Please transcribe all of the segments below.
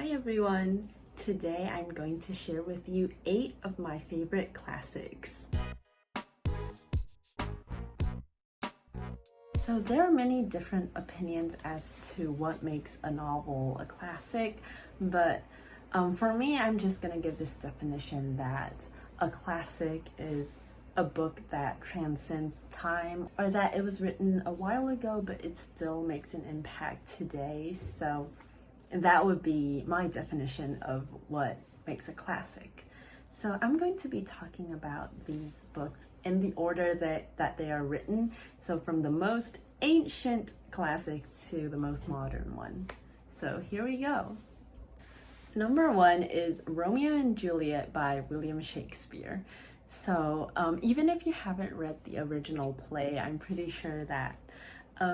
Hi everyone! Today I'm going to share with you 8 of my favorite classics. So there are many different opinions as to what makes a novel a classic, but for me, I'm just gonna give this definition that a classic is a book that transcends time, or that it was written a while ago but it still makes an impact today. So that would be my definition of what makes a classic. So I'm going to be talking about these books in the order that they are written. So from the most ancient classic to the most modern one. So here we go. Number 1 is Romeo and Juliet by William Shakespeare. So even if you haven't read the original play, I'm pretty sure that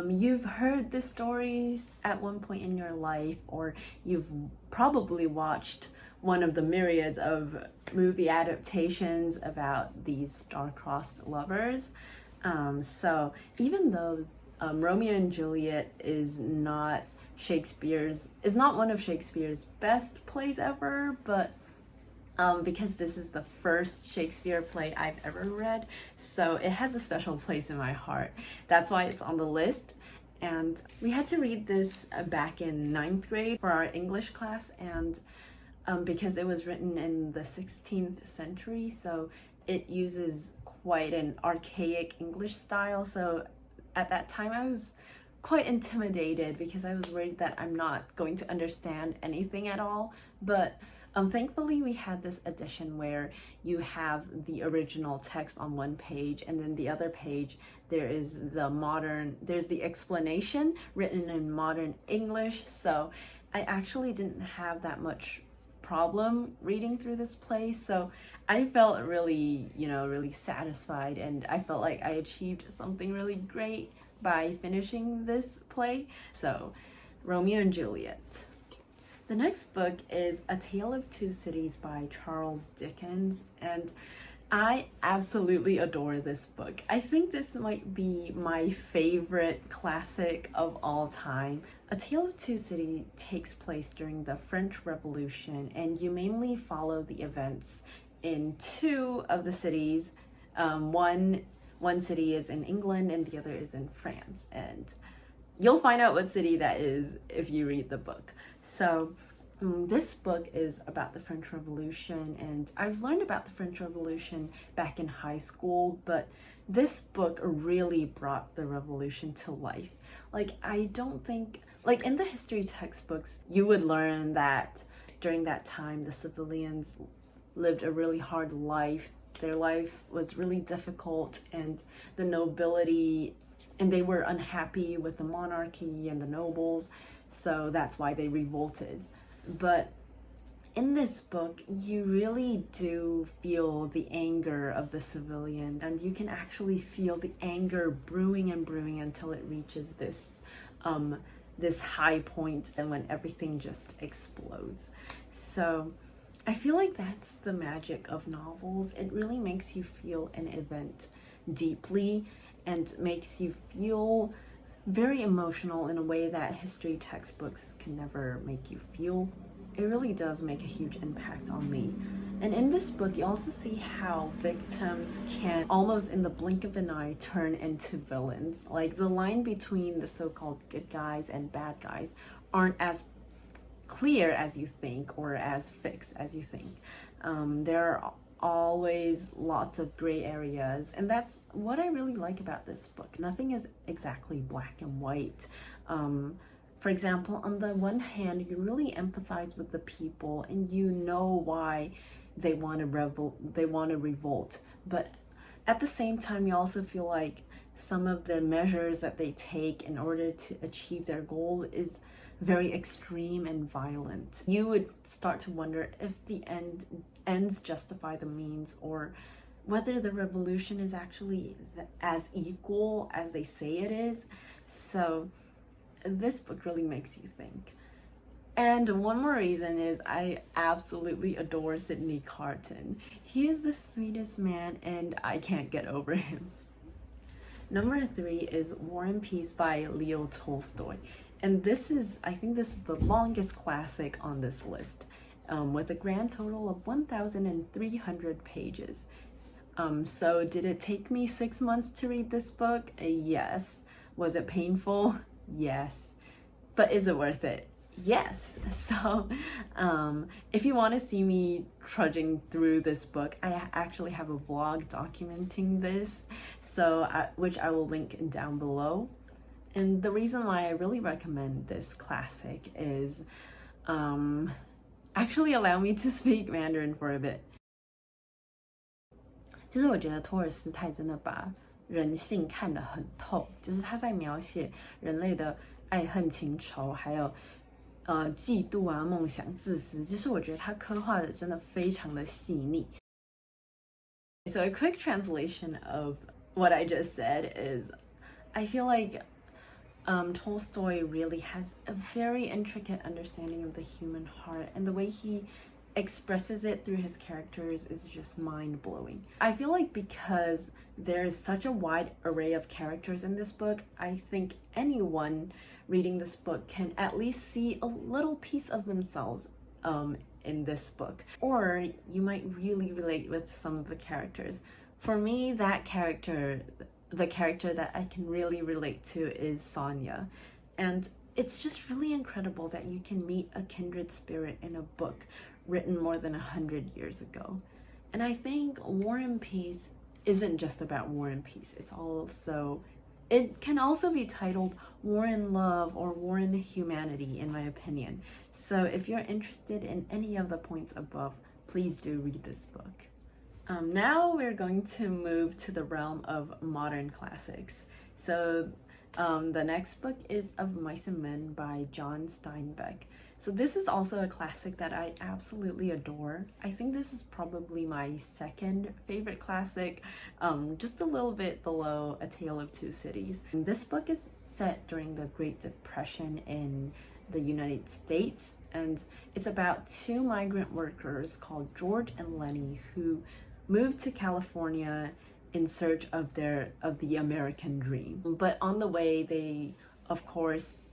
you've heard the stories at one point in your life, or you've probably watched one of the myriads of movie adaptations about these star-crossed lovers. So even though Romeo and Juliet is not one of Shakespeare's best plays ever, but because this is the first Shakespeare play I've ever read, so it has a special place in my heart. That's why it's on the list. And we had to read this back in 9th grade for our English class, and because it was written in the 16th century, so it uses quite an archaic English style. So at that time I was quite intimidated because I was worried that I'm not going to understand anything at all. But thankfully we had this edition where you have the original text on one page, and then the other page there's the explanation written in modern English. So I actually didn't have that much problem reading through this play. So I felt really, really satisfied, and I felt like I achieved something really great by finishing this play. So Romeo and Juliet. The next book is A Tale of Two Cities by Charles Dickens, and I absolutely adore this book. I think this might be my favorite classic of all time. A Tale of Two Cities takes place during the French Revolution, and you mainly follow the events in 2 of the cities. One city is in England and the other is in France, and you'll find out what city that is if you read the book. So this book is about the French Revolution, and I've learned about the French Revolution back in high school, but this book really brought the revolution to life. I don't think, in the history textbooks, you would learn that during that time, the civilians lived a really hard life. Their life was really difficult, and the nobility, and they were unhappy with the monarchy and the nobles, so that's why they revolted. But in this book, you really do feel the anger of the civilian, and you can actually feel the anger brewing and brewing until it reaches this high point, and when everything just explodes. So I feel like that's the magic of novels. It really makes you feel an event deeply and makes you feel very emotional in a way that history textbooks can never make you feel. It really does make a huge impact on me. And in this book, you also see how victims can almost in the blink of an eye turn into villains. The line between the so-called good guys and bad guys aren't as clear as you think, or as fixed as you think. There are always lots of gray areas, and that's what I really like about this book. Nothing is exactly black and white. For example, on the one hand, you really empathize with the people, and you know why they want to revolt, but at the same time you also feel like some of the measures that they take in order to achieve their goal is very extreme and violent. You would start to wonder if the ends justify the means, or whether the revolution is actually as equal as they say it is. So this book really makes you think. And one more reason is I absolutely adore Sidney Carton. He is the sweetest man, and I can't get over him. Number 3 is War and Peace by Leo Tolstoy. And I think this is the longest classic on this list, with a grand total of 1,300 pages. So did it take me 6 months to read this book? Yes. Was it painful? Yes. But is it worth it? Yes. So if you want to see me trudging through this book, I actually have a vlog documenting this, which I will link down below. And the reason why I really recommend this classic is actually allow me to speak Mandarin for a bit. 其实我觉得托尔斯泰真的把人性看得很透，就是他在描写人类的爱恨情仇，还有嫉妒啊、梦想、自私，就是我觉得他刻画的真的非常的细腻。So a quick translation of what I just said is, I feel like Tolstoy really has a very intricate understanding of the human heart, and the way he expresses it through his characters is just mind-blowing. I feel like because there's such a wide array of characters in this book, I think anyone reading this book can at least see a little piece of themselves in this book. Or you might really relate with some of the characters. For me, the character that I can really relate to is Sonia. And it's just really incredible that you can meet a kindred spirit in a book written more than 100 years ago. And I think War and Peace isn't just about War and Peace. It can also be titled War and Love or War and Humanity, in my opinion. So if you're interested in any of the points above, please do read this book. Now we're going to move to the realm of modern classics. So the next book is Of Mice and Men by John Steinbeck. So this is also a classic that I absolutely adore. I think this is probably my second favorite classic, just a little bit below A Tale of Two Cities. And this book is set during the Great Depression in the United States, and it's about two migrant workers called George and Lenny who moved to California in search of the American dream. But on the way, they, of course,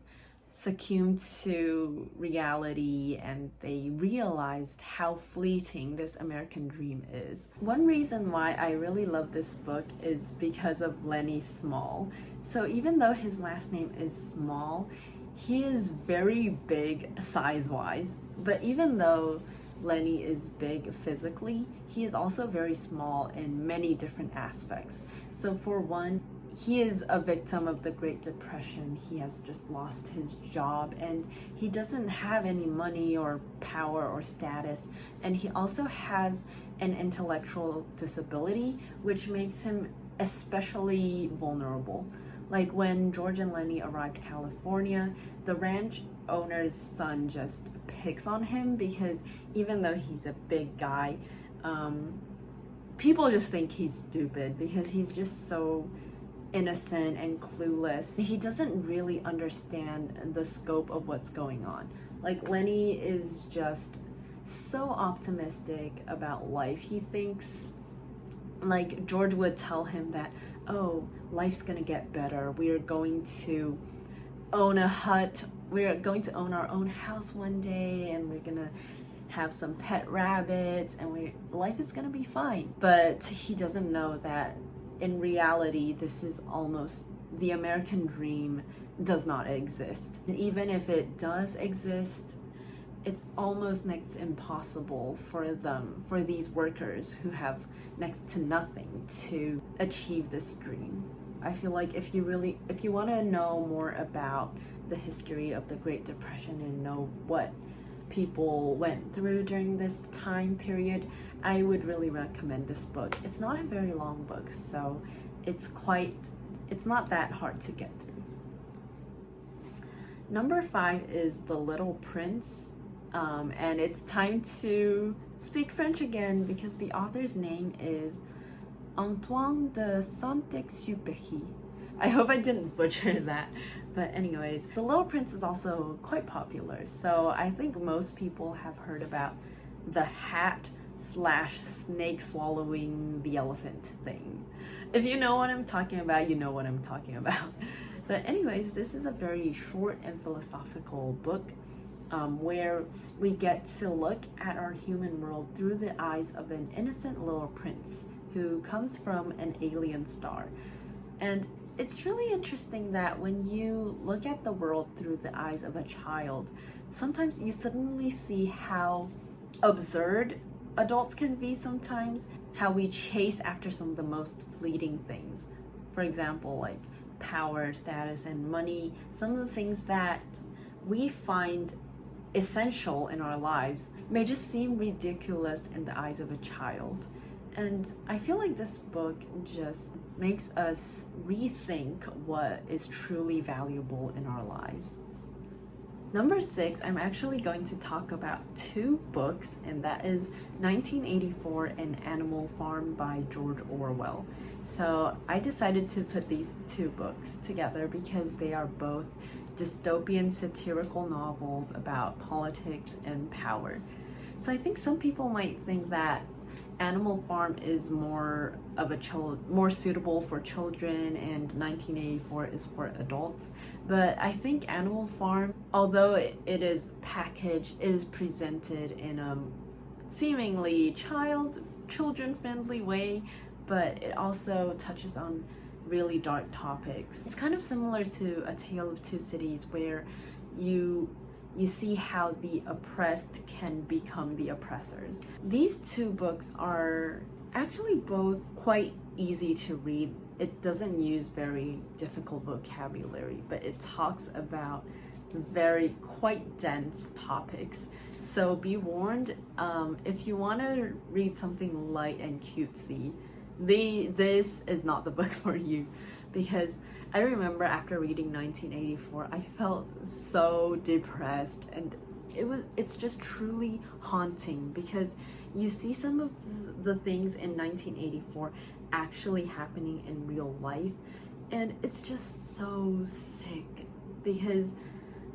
succumbed to reality, and they realized how fleeting this American dream is. One reason why I really love this book is because of Lenny Small. So even though his last name is Small, he is very big size-wise. But even though Lenny is big physically, he is also very small in many different aspects. So for one, he is a victim of the Great Depression. He has just lost his job, and he doesn't have any money or power or status. And he also has an intellectual disability, which makes him especially vulnerable. Like when George and Lenny arrived to California, the ranch owner's son just picks on him because even though he's a big guy, people just think he's stupid because he's just so innocent and clueless. He doesn't really understand the scope of what's going on. Like Lenny is just so optimistic about life. He thinks, like George would tell him that, oh, life's gonna get better. We are going to own a hut. We're going to own our own house one day, and we're gonna have some pet rabbits, and life is gonna be fine. But he doesn't know that in reality, this is almost the American dream does not exist. And even if it does exist, it's almost next to impossible for these workers who have next to nothing to achieve this dream. I feel like if you want to know more about the history of the Great Depression and know what people went through during this time period, I would really recommend this book. It's not a very long book, so it's not that hard to get through. Number 5 is The Little Prince, and it's time to speak French again because the author's name is Antoine de Saint-Exupéry. I hope I didn't butcher that, but anyways, The Little Prince is also quite popular, so I think most people have heard about the hat/snake swallowing the elephant thing. If you know what I'm talking about, you know what I'm talking about. But anyways, this is a very short and philosophical book where we get to look at our human world through the eyes of an innocent little prince who comes from an alien star. And it's really interesting that when you look at the world through the eyes of a child, sometimes you suddenly see how absurd adults can be sometimes, how we chase after some of the most fleeting things. For example, like power, status, and money, some of the things that we find essential in our lives may just seem ridiculous in the eyes of a child. And I feel like this book just makes us rethink what is truly valuable in our lives. Number 6, I'm actually going to talk about 2 books, and that is 1984 and Animal Farm by George Orwell. So I decided to put these 2 books together because they are both dystopian satirical novels about politics and power. So I think some people might think that Animal Farm is more suitable for children and 1984 is for adults. But I think Animal Farm, although it is packaged, is presented in a seemingly children-friendly way, but it also touches on really dark topics. It's kind of similar to A Tale of Two Cities, where you see how the oppressed can become the oppressors. These 2 books are actually both quite easy to read. It doesn't use very difficult vocabulary, but it talks about very quite dense topics. So be warned, if you want to read something light and cutesy, this is not the book for you, because I remember after reading 1984, I felt so depressed, and it's just truly haunting because you see some of the things in 1984 actually happening in real life, and it's just so sick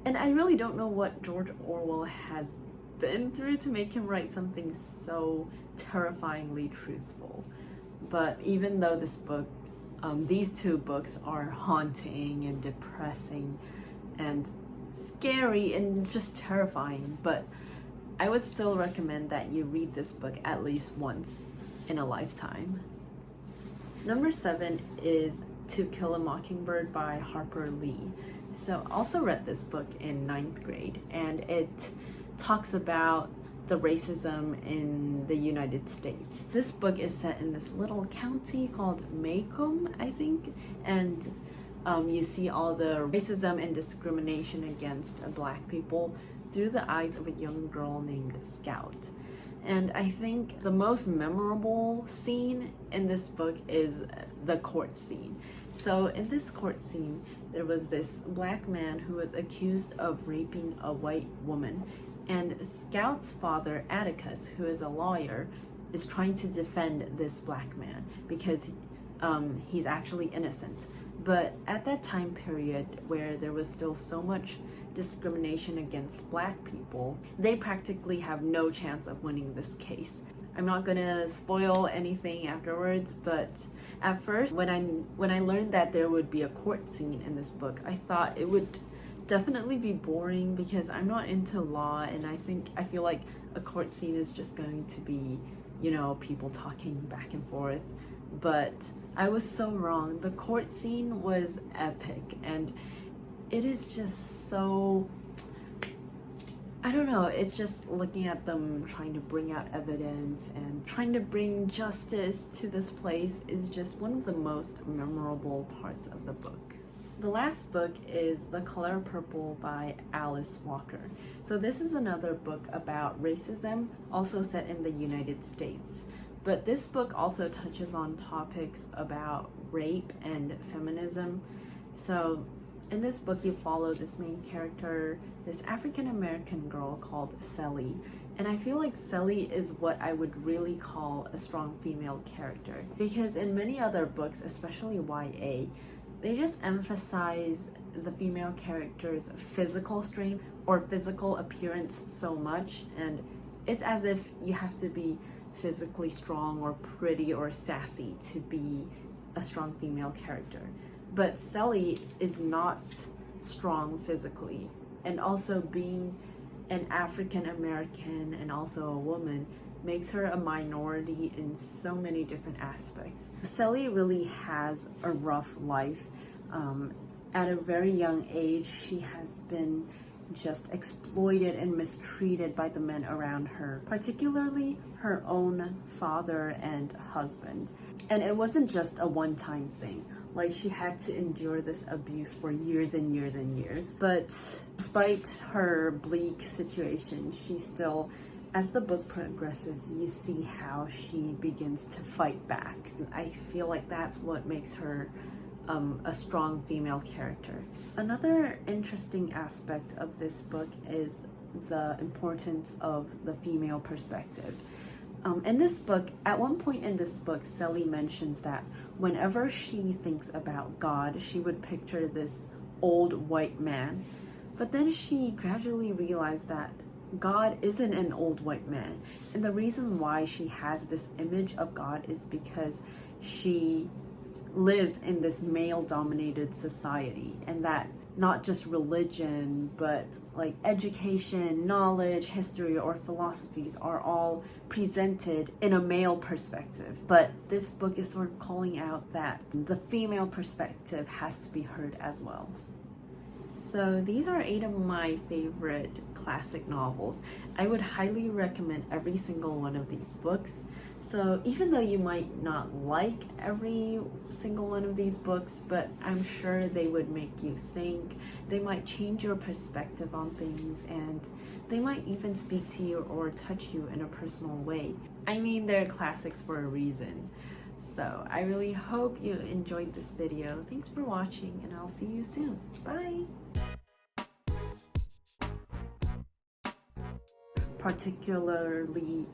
and I really don't know what George Orwell has been through to make him write something so terrifyingly truthful. But even though these 2 books are haunting and depressing and scary and just terrifying, but I would still recommend that you read this book at least once in a lifetime. Number 7 is To Kill a Mockingbird by Harper Lee. So I also read this book in 9th grade, and it talks about the racism in the United States. This book is set in this little county called Macomb, I think, and you see all the racism and discrimination against Black people through the eyes of a young girl named Scout. And I think the most memorable scene in this book is the court scene. So in this court scene, there was this Black man who was accused of raping a white woman. And Scout's father, Atticus, who is a lawyer, is trying to defend this Black man because he's actually innocent. But at that time period where there was still so much discrimination against Black people, they practically have no chance of winning this case. I'm not gonna spoil anything afterwards, but at first when I learned that there would be a court scene in this book, I thought it would definitely be boring because I'm not into law, and I feel like a court scene is just going to be, people talking back and forth. But I was so wrong. The court scene was epic, and it is just so, I don't know, it's just looking at them trying to bring out evidence and trying to bring justice to this place is just one of the most memorable parts of the book. The last book is The Color Purple by Alice Walker. So this is another book about racism, also set in the United States. But this book also touches on topics about rape and feminism. So in this book, you follow this main character, this African-American girl called Sally. And I feel like Sally is what I would really call a strong female character. Because in many other books, especially YA, they just emphasize the female character's physical strength or physical appearance so much, and it's as if you have to be physically strong or pretty or sassy to be a strong female character. but Sally is not strong physically, and also being an African American and also a woman makes her a minority in so many different aspects. Sally really has a rough life. At a very young age, she has been just exploited and mistreated by the men around her, particularly her own father and husband. And it wasn't just a one-time thing. Like, she had to endure this abuse for years and years and years. But despite her bleak situation, she still, as the book progresses, you see how she begins to fight back. I feel like that's what makes her a strong female character. Another interesting aspect of this book is the importance of the female perspective. In this book, at one point in this book, Sally mentions that whenever she thinks about God, she would picture this old white man. But then she gradually realized that God isn't an old white man. And the reason why she has this image of God is because she lives in this male-dominated society, and that not just religion, but like education, knowledge, history, or philosophies are all presented in a male perspective. But this book is sort of calling out that the female perspective has to be heard as well. So these are 8 of my favorite classic novels. I would highly recommend every single one of these books. So even though you might not like every single one of these books, but I'm sure they would make you think, they might change your perspective on things, and they might even speak to you or touch you in a personal way. I mean, they're classics for a reason. So I really hope you enjoyed this video. Thanks for watching, and I'll see you soon. Bye! Particularly